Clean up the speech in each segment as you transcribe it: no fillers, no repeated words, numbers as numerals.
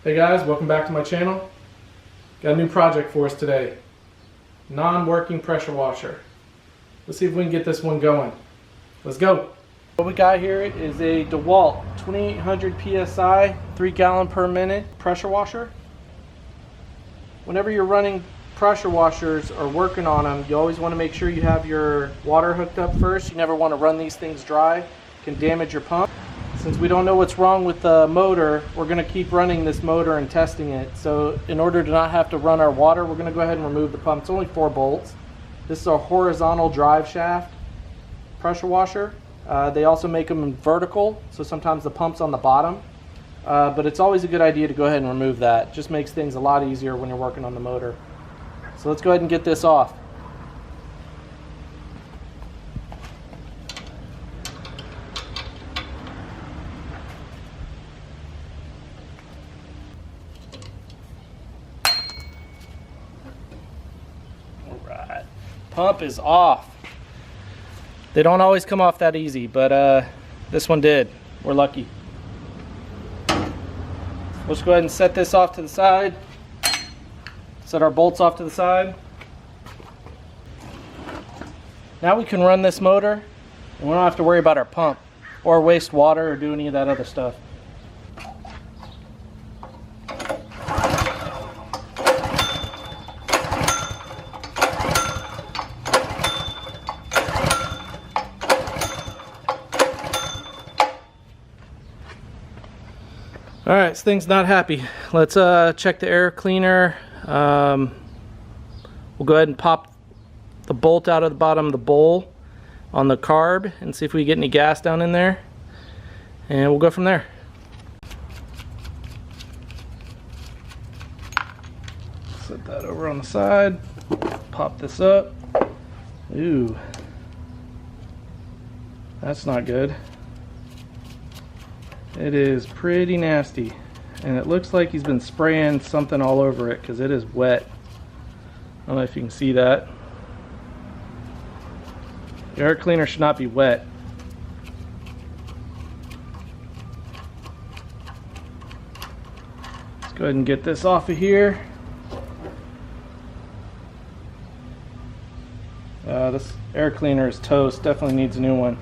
Hey guys, welcome back to my channel. Got a new project for us today. Non-working pressure washer. Let's see if we can get this one going. Let's go. What we got here is a DeWALT 2800 PSI 3 gallon per minute pressure washer. Whenever you're running pressure washers or working on them, you always want to make sure you have your water hooked up first. You never want to run these things dry. It can damage your pump. Since we don't know what's wrong with the motor, we're going to keep running this motor and testing it. So in order to not have to run our water, we're going to go ahead and remove the pump. It's only 4 bolts. This is a horizontal drive shaft pressure washer. They also make them in vertical, so sometimes the pump's on the bottom. But it's always a good idea to go ahead and remove that. It just makes things a lot easier when you're working on the motor. So let's go ahead and get this off. Alright, pump is off. They don't always come off that easy, but this one did. We're lucky. Let's go ahead and set this off to the side. Set our bolts off to the side. Now we can run this motor and we don't have to worry about our pump or waste water or do any of that other stuff. Alright, this thing's not happy. Let's check the air cleaner. We'll go ahead and pop the bolt out of the bottom of the bowl on the carb and see if we get any gas down in there. And we'll go from there. Set that over on the side. Pop this up. Ooh. That's not good. It is pretty nasty, and it looks like he's been spraying something all over it because it is wet. I don't know if you can see that. The air cleaner should not be wet. Let's go ahead and get this off of here. This air cleaner is toast, definitely needs a new one.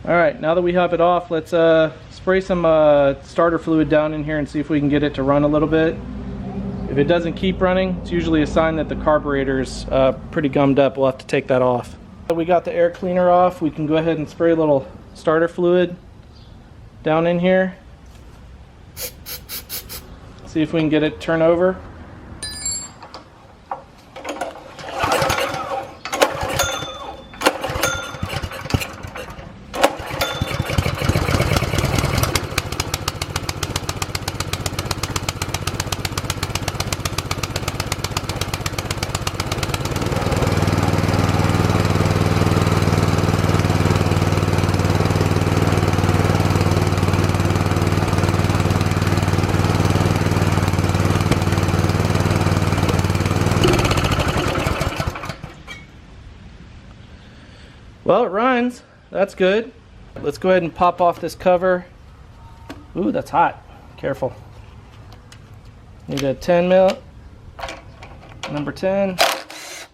Alright, now that we have it off, let's spray some starter fluid down in here and see if we can get it to run a little bit. If it doesn't keep running, it's usually a sign that the carburetor's pretty gummed up. We'll have to take that off. We got the air cleaner off. We can go ahead and spray a little starter fluid down in here. See if we can get it to turn over. Well, it runs. That's good. Let's go ahead and pop off this cover. Ooh, that's hot. Careful. Need a 10 mil. Number 10. Get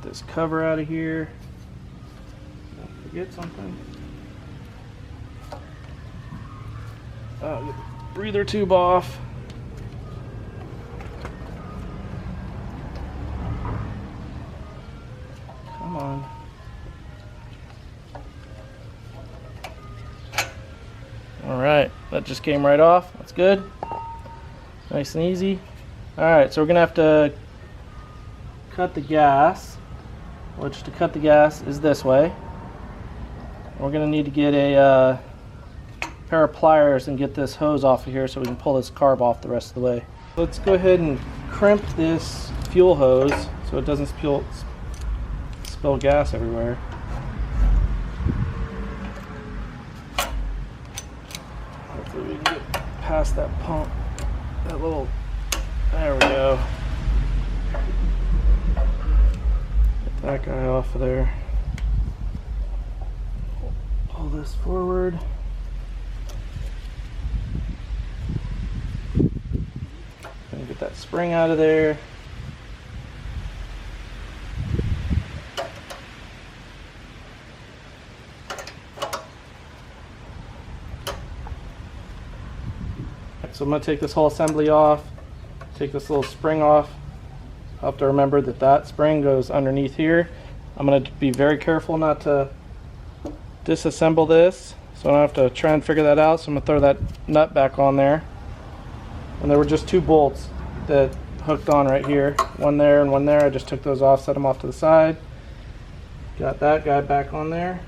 this cover out of here. Don't forget something. Oh, get the breather tube off. Come on. Alright, that just came right off. That's good. Nice and easy. Alright, so we're gonna have to cut the gas, which to cut the gas is this way. We're gonna need to get a pair of pliers and get this hose off of here so we can pull this carb off the rest of the way. Let's go ahead and crimp this fuel hose so it doesn't spill gas everywhere. Hopefully we can get past that pump, that little, there we go. that guy off of there. Pull this forward. Gonna get that spring out of there. So I'm going to take this whole assembly off, take this little spring off. I'll have to remember that that spring goes underneath here. I'm going to be very careful not to disassemble this, so I don't have to try and figure that out. So I'm going to throw that nut back on there. And there were just 2 bolts that hooked on right here. One there and one there. I just took those off, set them off to the side. Got that guy back on there.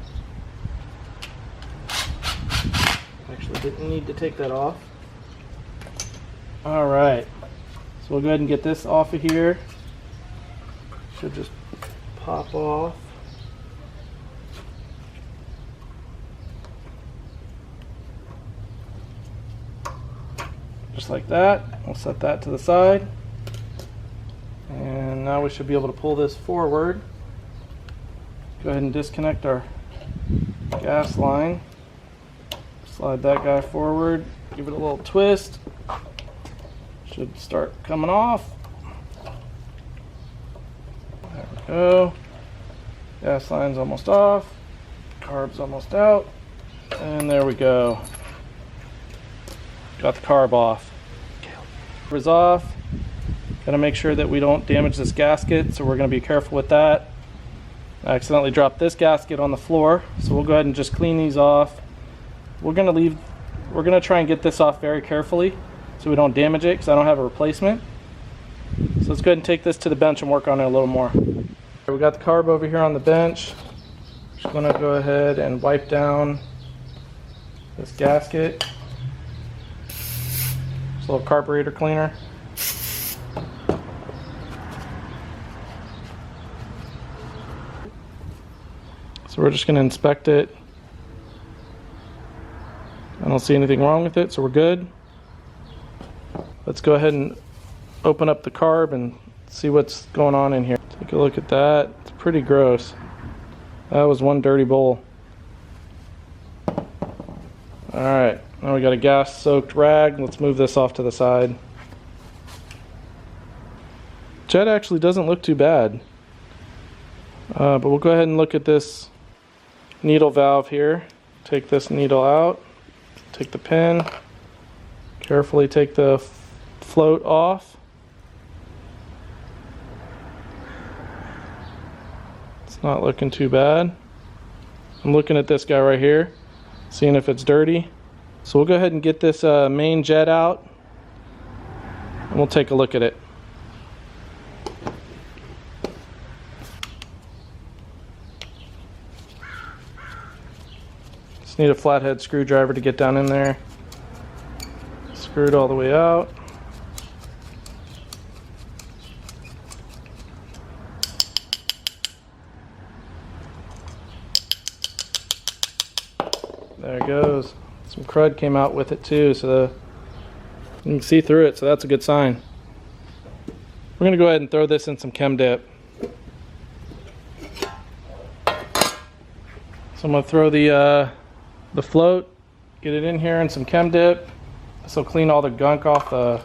Actually didn't need to take that off. Alright, so we'll go ahead and get this off of here. Should just pop off. Just like that. We'll set that to the side. And now we should be able to pull this forward. Go ahead and disconnect our gas line. Slide that guy forward. Give it a little twist. Should start coming off. There we go. Gas line's almost off. Carb's almost out. And there we go. Got the carb off. Carb is off. Gotta make sure that we don't damage this gasket, so we're gonna be careful with that. I accidentally dropped this gasket on the floor, so we'll go ahead and just clean these off. We're gonna try and get this off very carefully so we don't damage it, because I don't have a replacement. So let's go ahead and take this to the bench and work on it a little more. We got the carb over here on the bench. Just gonna go ahead and wipe down this gasket. Just a little carburetor cleaner. So we're just gonna inspect it. I don't see anything wrong with it, so we're good. Let's go ahead and open up the carb and see what's going on in here. Take a look at that. It's pretty gross. That was one dirty bowl. Alright, now we got a gas soaked rag. Let's move this off to the side. Jet actually doesn't look too bad. But we'll go ahead and look at this needle valve here. Take this needle out. Take the pin. Carefully take the float off. It's not looking too bad. I'm looking at this guy right here, seeing if it's dirty. So we'll go ahead and get this main jet out, and we'll take a look at it. Just need a flathead screwdriver to get down in there. Screw it all the way out. There it goes. Some crud came out with it too, so you can see through it, so that's a good sign. We're going to go ahead and throw this in some chem dip. So I'm going to throw the float, get it in here in some chem dip. This will clean all the gunk off the...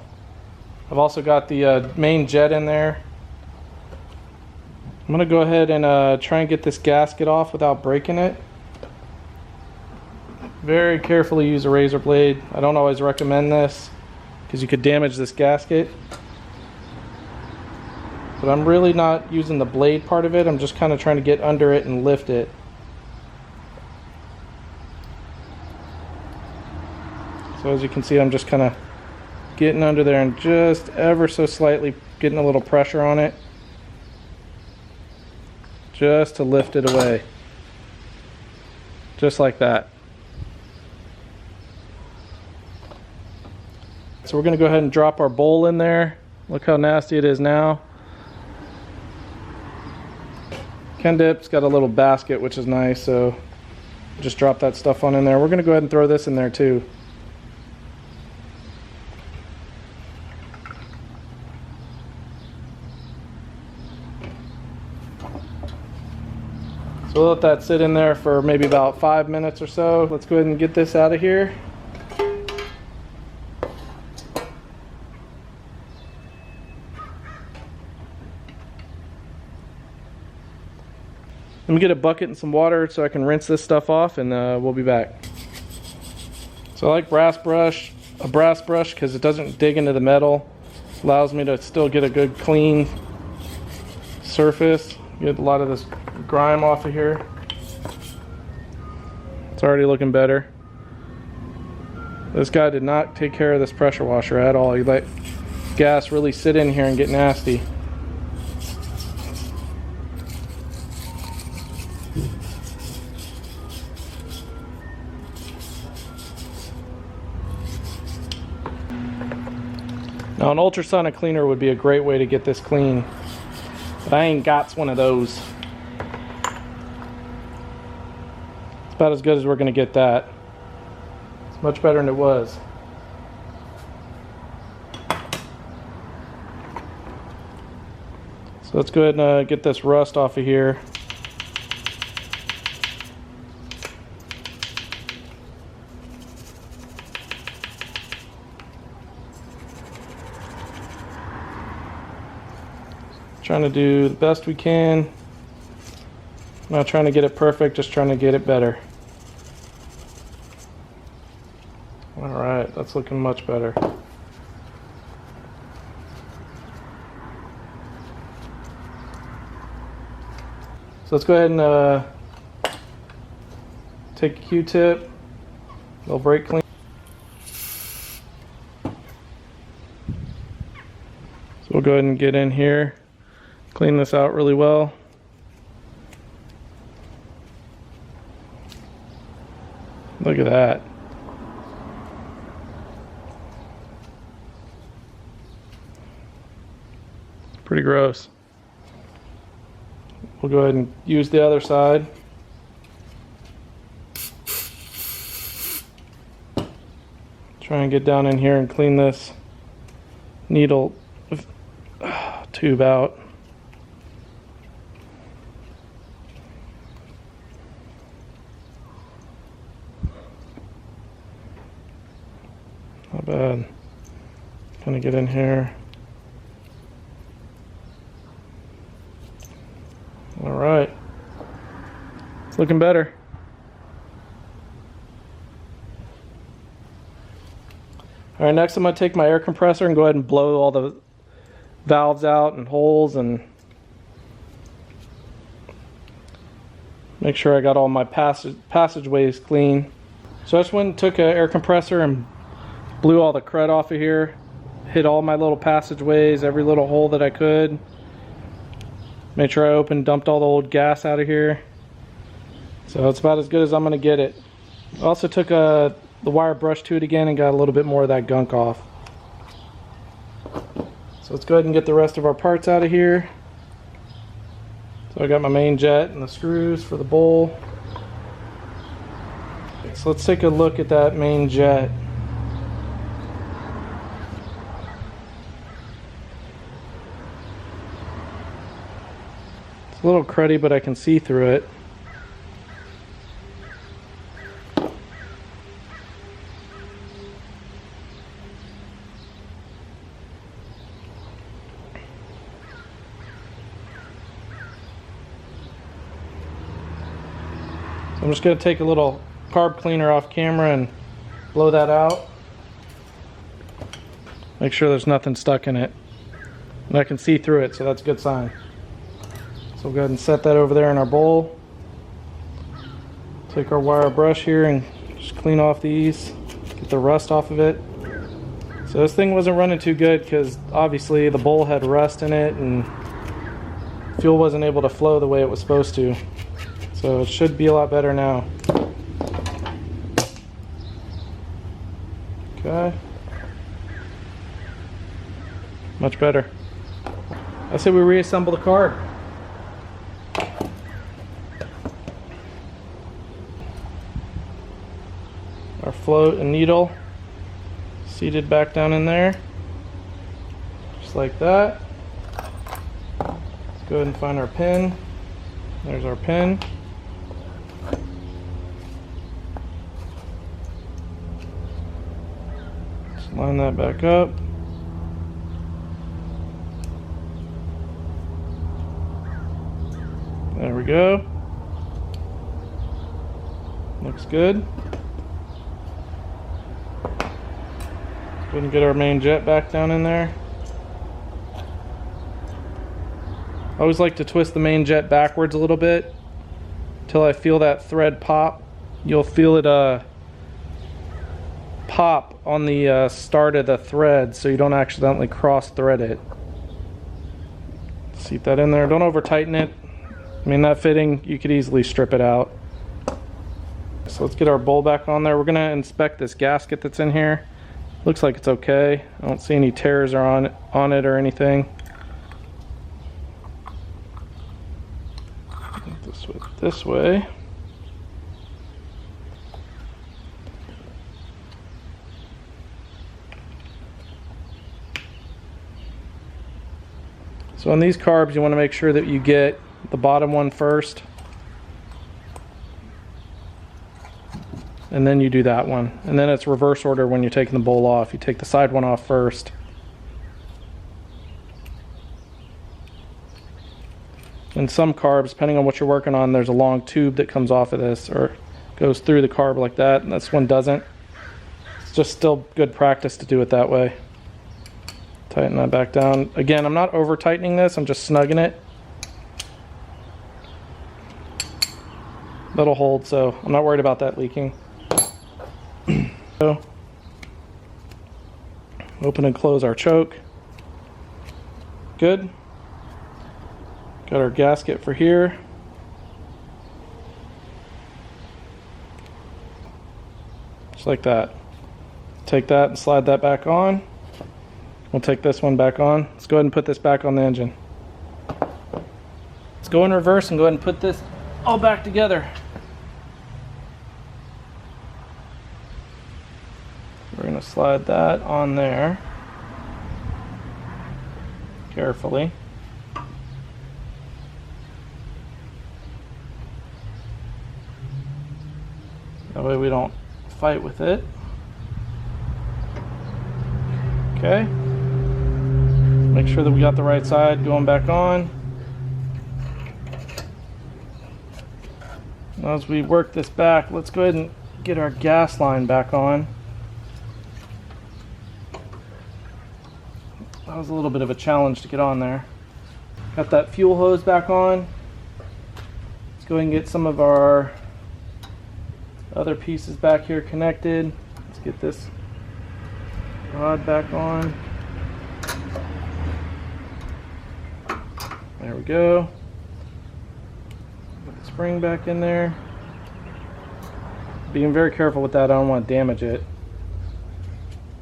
I've also got the main jet in there. I'm going to go ahead and try and get this gasket off without breaking it. Very carefully use a razor blade. I don't always recommend this because you could damage this gasket. But I'm really not using the blade part of it. I'm just kind of trying to get under it and lift it. So as you can see, I'm just kind of getting under there and just ever so slightly getting a little pressure on it. Just to lift it away. Just like that. So we're going to go ahead and drop our bowl in there. Look how nasty it is now. Chem dip's got a little basket, which is nice, so just drop that stuff on in there. We're going to go ahead and throw this in there too. So we'll let that sit in there for maybe about 5 minutes or so. Let's go ahead and get this out of here. Let me get a bucket and some water so I can rinse this stuff off, and we'll be back. So I like a brass brush because it doesn't dig into the metal. Allows me to still get a good clean surface. Get a lot of this grime off of here. It's already looking better. This guy did not take care of this pressure washer at all. He let gas really sit in here and get nasty. Now an ultrasonic cleaner would be a great way to get this clean, but I ain't got one of those. It's about as good as we're gonna get that. It's much better than it was. So let's go ahead and get this rust off of here. Trying to do the best we can. Not trying to get it perfect, just trying to get it better. Alright, that's looking much better. So let's go ahead and take a Q-tip, little brake clean. So we'll go ahead and get in here. Clean this out really well. Look at that. Pretty gross. We'll go ahead and use the other side. Try and get down in here and clean this needle tube out. Not bad. Kind of get in here. All right. It's looking better. All right, next I'm going to take my air compressor and go ahead and blow all the valves out and holes and make sure I got all my passageways clean. So I just went and took an air compressor and blew all the crud off of here, hit all my little passageways, every little hole that I could. Made sure I dumped all the old gas out of here. So it's about as good as I'm gonna get it. I also took the wire brush to it again and got a little bit more of that gunk off. So let's go ahead and get the rest of our parts out of here. So I got my main jet and the screws for the bowl. So let's take a look at that main jet. A little cruddy, but I can see through it. So I'm just going to take a little carb cleaner off camera and blow that out. Make sure there's nothing stuck in it. And I can see through it, so that's a good sign. So we'll go ahead and set that over there in our bowl. Take our wire brush here and just clean off these, get the rust off of it. So this thing wasn't running too good because obviously the bowl had rust in it and fuel wasn't able to flow the way it was supposed to. So it should be a lot better now. Okay. Much better. I say we reassemble the car. Our float and needle seated back down in there, just like that. Let's go ahead and find our pin. There's our pin. Line that back up. There we go. Looks good. Let's go ahead and get our main jet back down in there. I always like to twist the main jet backwards a little bit until I feel that thread pop. You'll feel it pop on the start of the thread so you don't accidentally cross thread it. Seat that in there. Don't over tighten it. I mean, that fitting, you could easily strip it out. So let's get our bowl back on there. We're going to inspect this gasket that's in here. Looks like it's okay. I don't see any tears on it or anything. This way. So on these carbs, you want to make sure that you get the bottom one first, and then you do that one, and then it's reverse order when you're taking the bowl off. You take the side one off first. In some carbs, depending on what you're working on, there's a long tube that comes off of this or goes through the carb like that, and this one doesn't. It's just still good practice to do it that way. Tighten that back down. Again, I'm not over tightening this, I'm just snugging it. That'll hold, so I'm not worried about that leaking. So, open and close our choke. Good. Got our gasket for here. Just like that. Take that and slide that back on. We'll take this one back on. Let's go ahead and put this back on the engine. Let's go in reverse and go ahead and put this all back together. We're going to slide that on there carefully. That way we don't fight with it. Okay. Make sure that we got the right side going back on. Now as we work this back, let's go ahead and get our gas line back on. That was a little bit of a challenge to get on there. Got that fuel hose back on. Let's go ahead and get some of our other pieces back here connected. Let's get this rod back on. There we go. Put the spring back in there. Being very careful with that, I don't want to damage it.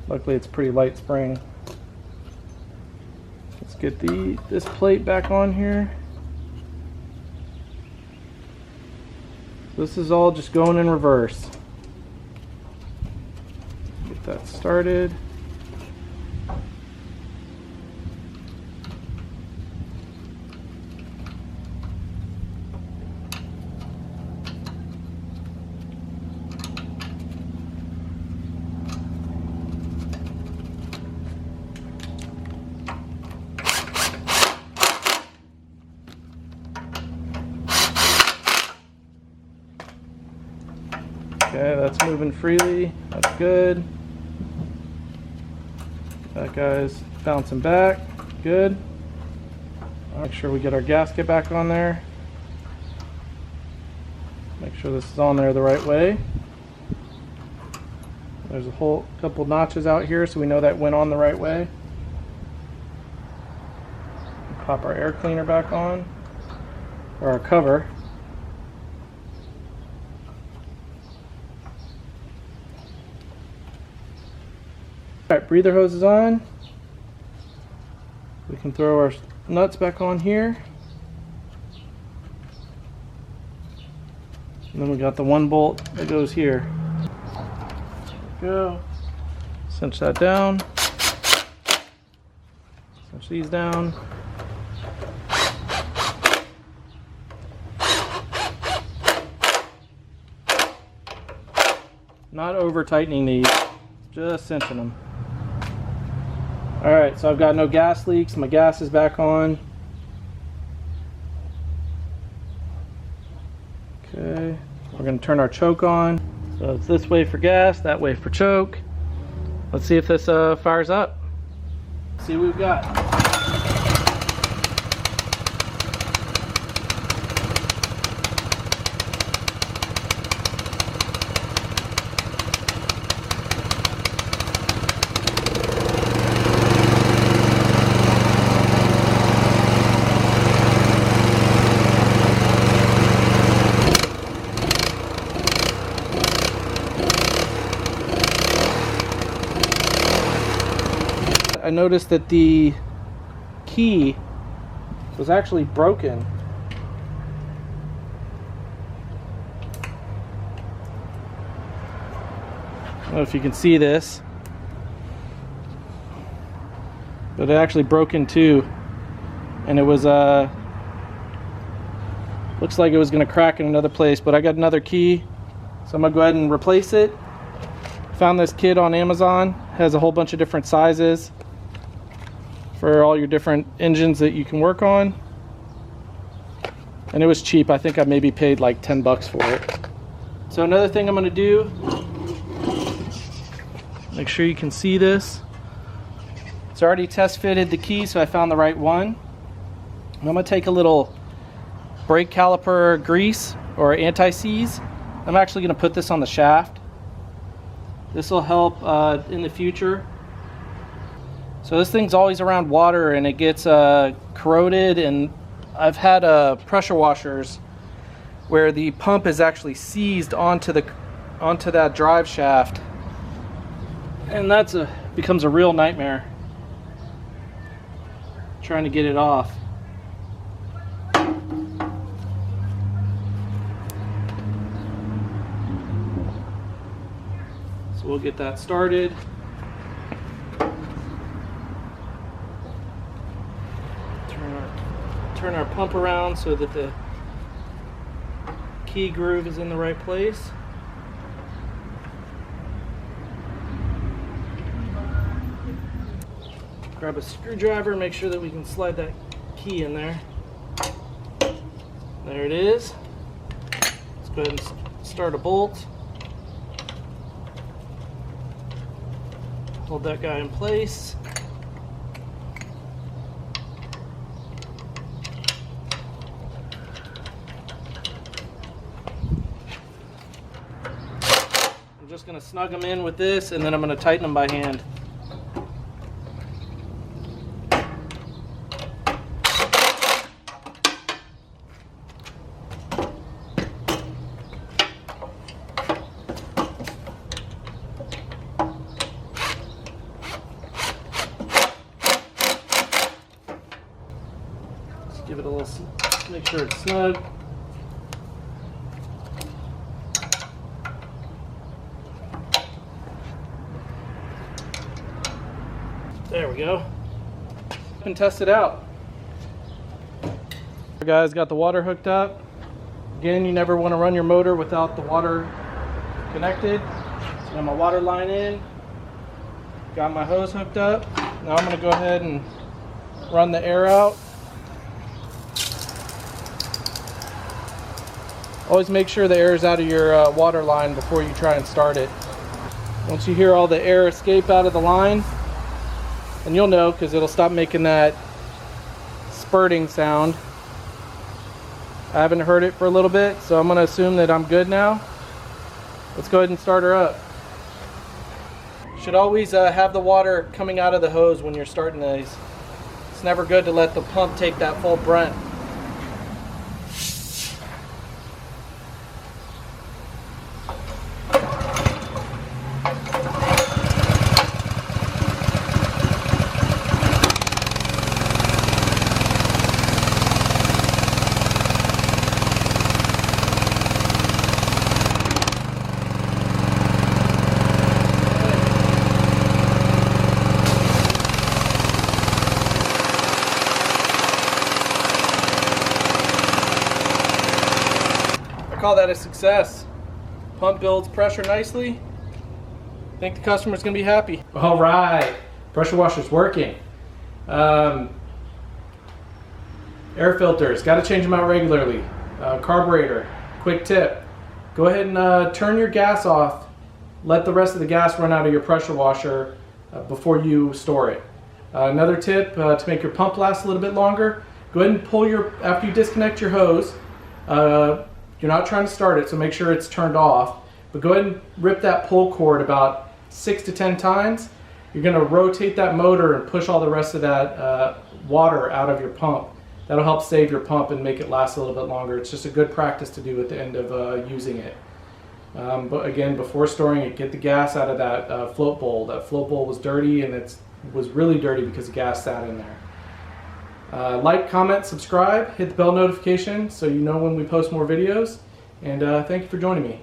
Luckily it's a pretty light spring. Let's get this plate back on here. This is all just going in reverse. Get that started. Okay, that's moving freely. That's good. That guy's bouncing back. Good. Make sure we get our gasket back on there. Make sure this is on there the right way. There's a whole couple notches out here, so we know that went on the right way. Pop our air cleaner back on, or our cover. Alright, breather hose is on. We can throw our nuts back on here. And then we got the one bolt that goes here. There we go. Cinch that down. Cinch these down. Not over tightening these, just cinching them. Alright, so I've got no gas leaks. My gas is back on. Okay, we're going to turn our choke on. So it's this way for gas, that way for choke. Let's see if this fires up. Let's see what we've got. I noticed that the key was actually broken. I don't know if you can see this, but it actually broke in two, and it was looks like it was going to crack in another place, but I got another key, so I'm gonna go ahead and replace it. Found this kit on Amazon, has a whole bunch of different sizes for all your different engines that you can work on, and it was cheap. I think I maybe paid like 10 bucks for it. So another thing I'm going to do, make sure you can see this. It's already test fitted the key, so I found the right one. And I'm going to take a little brake caliper grease or anti-seize. I'm actually going to put this on the shaft. This will help in the future. So this thing's always around water and it gets corroded, and I've had pressure washers where the pump is actually seized onto that drive shaft, and that's becomes a real nightmare trying to get it off. So we'll get that started. Turn our pump around so that the key groove is in the right place. Grab a screwdriver, make sure that we can slide that key in there. There it is. Let's go ahead and start a bolt. Hold that guy in place. I'm just going to snug them in with this, and then I'm going to tighten them by hand. Just give it a little, make sure it's snug. There we go. And test it out. Guys, got the water hooked up. Again, you never want to run your motor without the water connected. So got my water line in. Got my hose hooked up. Now I'm going to go ahead and run the air out. Always make sure the air is out of your water line before you try and start it. Once you hear all the air escape out of the line, and you'll know because it'll stop making that spurting sound. I haven't heard it for a little bit, so I'm going to assume that I'm good now. Let's go ahead and start her up. Should always have the water coming out of the hose when you're starting these. It's never good to let the pump take that full brunt. Call that a success. Pump builds pressure nicely. I think the customer's gonna be happy. All right, Pressure washer's working. Air filters, got to change them out regularly. Carburetor, quick tip. Go ahead and turn your gas off. Let the rest of the gas run out of your pressure washer before you store it. Another tip to make your pump last a little bit longer, go ahead and pull after you disconnect your hose, you're not trying to start it, so make sure it's turned off, but go ahead and rip that pull cord about 6 to 10 times. You're going to rotate that motor and push all the rest of that water out of your pump. That'll help save your pump and make it last a little bit longer. It's just a good practice to do at the end of using it. But again, before storing it, get the gas out of that float bowl. That float bowl was dirty, and it was really dirty because the gas sat in there. Like, comment, subscribe, hit the bell notification so you know when we post more videos, and thank you for joining me.